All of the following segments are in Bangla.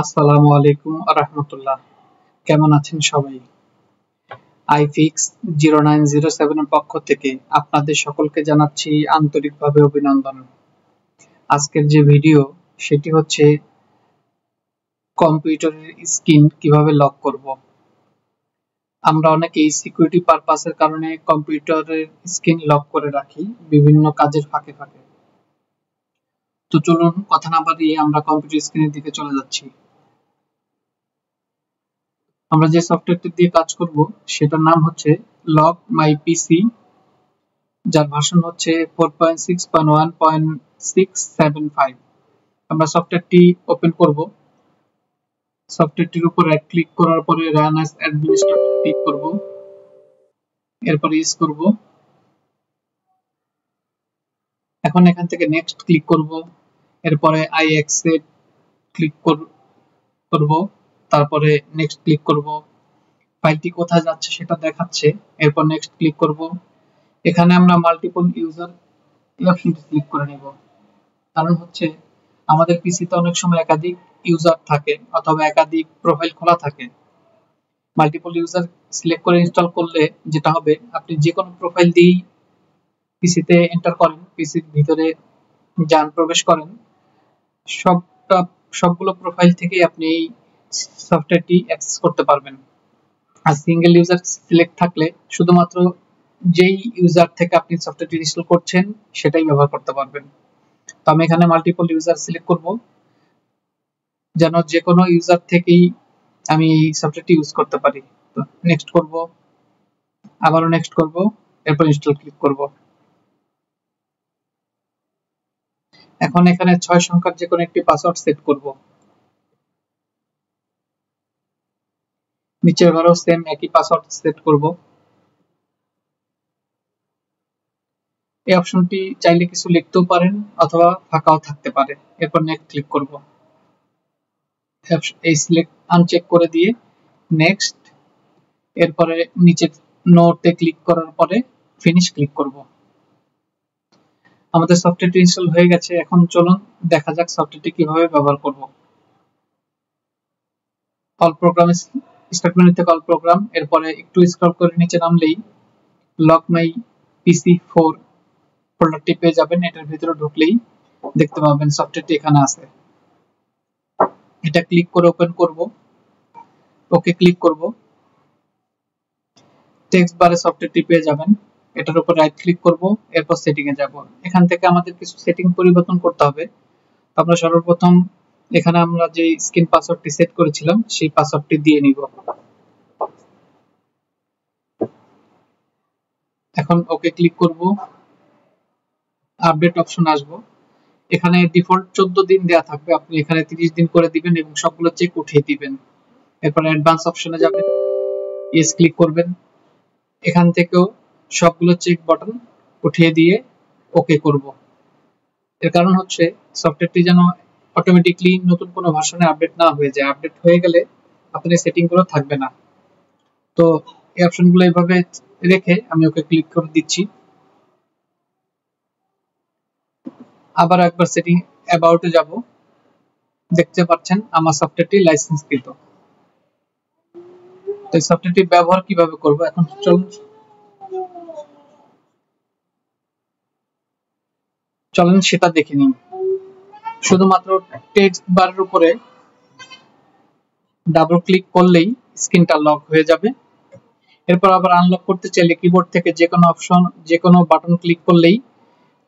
আসসালামু আলাইকুম রাহমাতুল্লাহ। কেমন আছেন সবাই? আইফিক্স 0907 এর পক্ষ থেকে আপনাদের সকলকে জানাচ্ছি আন্তরিকভাবে অভিনন্দন। আজকের যে ভিডিও সেটি হচ্ছে কম্পিউটারের স্ক্রিন কিভাবে লক করব। আমরা অনেকেই সিকিউরিটি পারপাসের কারণে কম্পিউটারের স্ক্রিন লক করে রাখি বিভিন্ন কাজের ফাঁকে ফাঁকে। তো চলুন কথা না বাড়িয়ে আমরা কম্পিউটার স্ক্রিনের দিকে চলে যাচ্ছি। আমরা যে সফটওয়্যারটি দিয়ে কাজ করব সেটার নাম হচ্ছে লক মাই পিসি, যার ভার্সন হচ্ছে 4.6.1.675। আমরা সফটওয়্যারটি ওপেন করব। সফটওয়্যারটির উপর রাইট ক্লিক করার পরে রান অ্যাজ অ্যাডমিনিস্ট্রেটর ক্লিক করব। এরপর ইউজ করব। এখন এখান থেকে নেক্সট ক্লিক করব। এরপরে আই অ্যাকসেপ্ট ক্লিক করব। তারপরে নেক্সট ক্লিক করব। ফাইলটি কোথায় যাচ্ছে সেটা দেখাচ্ছে। এরপর নেক্সট ক্লিক করব। এখানে আমরা মাল্টিপল ইউজার এই অপশনটি ক্লিক করে নেব। কারণ হচ্ছে আমাদের পিসিতে অনেক সময় একাধিক ইউজার থাকে অথবা একাধিক প্রোফাইল খোলা থাকে। মাল্টিপল ইউজার সিলেক্ট করে ইনস্টল করলে যেটা হবে, আপনি যে কোনো প্রোফাইল দিয়েই পিসিতে এন্টার করেন, পিসির ভিতরে যান প্রবেশ করেন, সবগুলো প্রোফাইল থেকেই আপনি এই সফটওয়্যারটি অ্যাক্সেস করতে পারবেন। আর সিঙ্গেল ইউজার সিলেক্ট থাকলে শুধুমাত্র যেই ইউজার থেকে আপনি সফটওয়্যারটি ইনস্টল করছেন সেটাই ব্যবহার করতে পারবেন। তো আমি এখানে মাল্টিপল ইউজার সিলেক্ট করব, যেন যে কোনো ইউজার থেকেই আমি এই সফটওয়্যারটি ইউজ করতে পারি। তো নেক্সট করব, আবারও নেক্সট করব, এরপর ইনস্টল ক্লিক করব। এখন এখানে 6 সংখ্যার যে কোনো একটি পাসওয়ার্ড সেট করব। নিচের ঘরেও সেম একই পাসওয়ার্ড সেট করব। এই অপশনটি চাইলে কিছু লিখতেও পারেন অথবা ফাঁকাও থাকতে পারে। এরপর নেক্সট ক্লিক করব। এই সিলেক্ট আনচেক করে দিয়ে নেক্সট, এরপরে নিচের নোটে ক্লিক করার পরে ফিনিশ ক্লিক করব। আমাদের সফটওয়্যারটি ইনস্টল হয়ে গেছে। এখন চলুন দেখা যাক সফটওয়্যারটি কিভাবে ব্যবহার করব। অল প্রোগ্রাম, স্টার্ট মেনু থেকে অল প্রোগ্রাম, এরপরে একটু স্ক্রল করে নিচে নামলেই লক মাই পিসি 4 ফোল্ডারটি পেয়ে যাবেন। এটার ভিতরে ঢুকলেই দেখতে পাবেন সফটওয়্যারটি এখানে আছে। এটা ক্লিক করে ওপেন করব, ওকে ক্লিক করব। টেক্সট বারে সফটওয়্যারটি পেয়ে যাবেন। এটার উপর রাইট ক্লিক করব, এরপর সেটিং এ যাব। এখান থেকে আমাদের কিছু সেটিং পরিবর্তন করতে হবে। আমরা সর্বপ্রথম এখানে আমরা যে স্ক্রিন পাসওয়ার্ডটি সেট করেছিলাম সেই পাসওয়ার্ডটি দিয়ে নিব। এখন ওকে ক্লিক করব, আপডেট অপশন আসবো। এখানে ডিফল্ট 14 দিন দেয়া থাকবে, আপনি এখানে 30 দিন করে দিবেন এবং সবগুলো চেক উঠিয়ে দিবেন। এরপর অ্যাডভান্স অপশনে যাবেন, ইয়েস ক্লিক করবেন। এখান থেকেও সবগুলো চেক বাটন উঠিয়ে দিয়ে ওকে করব। এর কারণ হচ্ছে সফটওয়্যারটি যেন অটোমেটিকলি নতুন কোনো ভার্সনে আপডেট না হয়ে যায়। আপডেট হয়ে গেলে আপনার সেটিং গুলো থাকবে না। তো এই অপশনগুলো এইভাবে রেখে আমি ওকে ক্লিক করে দিচ্ছি। আবার একবার সেটিং অ্যাবাউটে যাব। দেখতে পাচ্ছেন আমার সফটওয়্যারটি লাইসেন্সকৃত। তো এই সফটওয়্যারটি ব্যবহার কিভাবে করব এখন চলেন সেটা দেখে নিন। শুধুমাত্র টেক্সট বারের উপরে ডাবল ক্লিক করলেই স্ক্রিনটা লক হয়ে যাবে। এরপর আবার আনলক করতে চাইলে কিবোর্ড থেকে যে কোনো অপশন, যে কোনো বাটন ক্লিক করলেই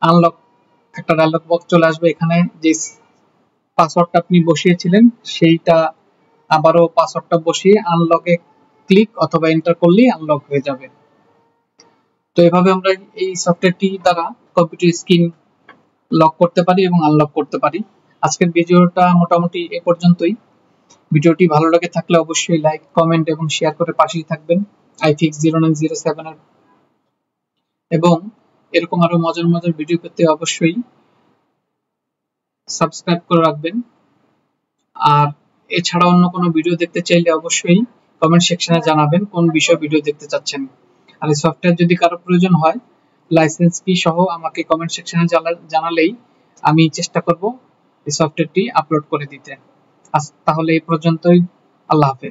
আনলক একটা ডায়লগ বক্স চলে আসবে। এখানে যে পাসওয়ার্ডটা আপনি বসিয়েছিলেন সেইটা আবারও পাসওয়ার্ডটা বসিয়ে আনলকে ক্লিক অথবা এন্টার করলেই আনলক হয়ে যাবে। তো এভাবে আমরা এই সফটওয়্যারটি দ্বারা কম্পিউটার স্ক্রিন লক করতে পারি এবং আনলক করতে পারি। আজকের ভিডিওটা মোটামুটি এ পর্যন্তই। ভিডিওটি ভালো লাগে থাকলে অবশ্যই লাইক, কমেন্ট এবং শেয়ার করে পাশেই থাকবেন আইফিক্স 0907 এর। এবং এরকম আরো মজার মজার ভিডিও পেতে অবশ্যই সাবস্ক্রাইব করে রাখবেন। আর এছাড়া অন্য কোনো ভিডিও দেখতে চাইলে অবশ্যই কমেন্ট সেকশনে জানাবেন কোন বিষয়ে ভিডিও দেখতে চাচ্ছেন। আর এই সফটওয়্যার যদি কারো প্রয়োজন হয় লাইসেন্স কি সহ আমাকে কমেন্ট সেকশনে জানালেই আমি চেষ্টা করব এই সফটওয়্যারটি আপলোড করে দিতে। আজ তাহলে এই পর্যন্তই। আল্লাহ হাফেজ।